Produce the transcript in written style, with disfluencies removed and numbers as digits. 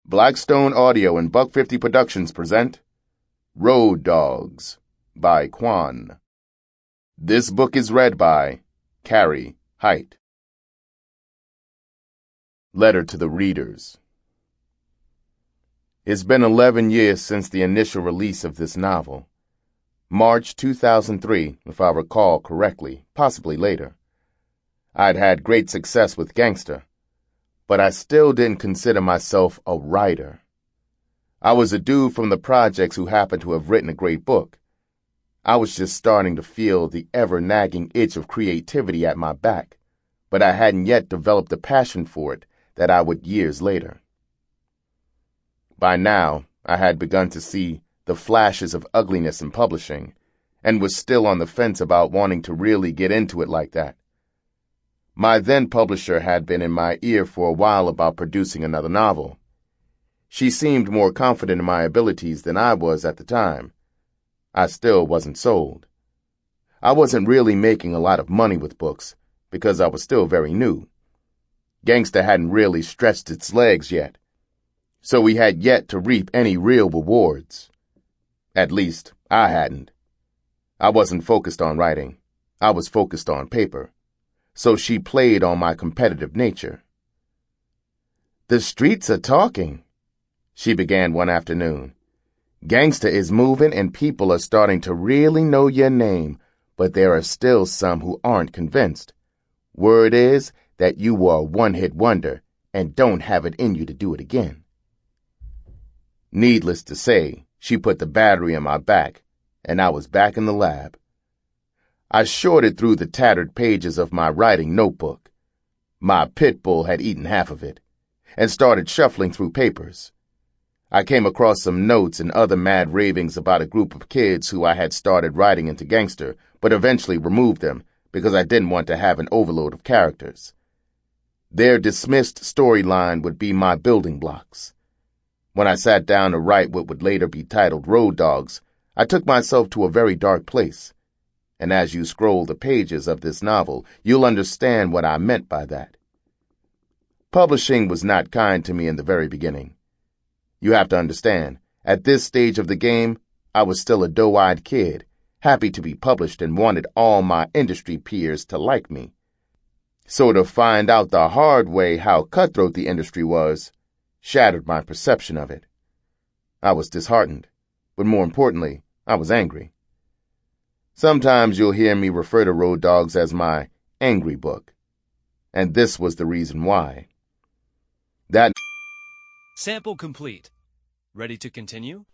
Blackstone Audio and Buck 50 Productions present Road Dogs by Quan. This book is read by Cary, Hite. Letter to the Readers. It's been 11 years since the initial release of this novel. March 2003, if I recall correctly, possibly later. I'd had great success with Gangster, but I still didn't consider myself a writer. I was a dude from the projects who happened to have written a great book. I was just starting to feel the ever-nagging itch of creativity at my back, but I hadn't yet developed a passion for it that I would years later. By now, I had begun to see the flashes of ugliness in publishing, and was still on the fence about wanting to really get into it like that. My then-publisher had been in my ear for a while about producing another novel. She seemed more confident in my abilities than I was at the time. I still wasn't sold. I wasn't really making a lot of money with books, because I was still very new. Gangsta hadn't really stretched its legs yet, so we had yet to reap any real rewards. At least, I hadn't. I wasn't focused on writing. I was focused on paper. So she played on my competitive nature. "The streets are talking," she began one afternoon. "Gangsta is moving and people are starting to really know your name, but there are still some who aren't convinced. Word is that you were a one-hit wonder and don't have it in you to do it again." Needless to say, she put the battery in my back, and I was back in the lab. I shorted through the tattered pages of my writing notebook. My pit bull had eaten half of it, and started shuffling through papers. I came across some notes and other mad ravings about a group of kids who I had started writing into Gangster, but eventually removed them because I didn't want to have an overload of characters. Their dismissed storyline would be my building blocks. When I sat down to write what would later be titled Road Dogs, I took myself to a very dark place. And as you scroll the pages of this novel, you'll understand what I meant by that. Publishing was not kind to me in the very beginning. You have to understand, at this stage of the game, I was still a doe-eyed kid, happy to be published and wanted all my industry peers to like me. So to find out the hard way how cutthroat the industry was, shattered my perception of it. I was disheartened, but more importantly, I was angry. Sometimes you'll hear me refer to Road Dogs as my angry book, and this was the reason why. Sample complete. Ready to continue?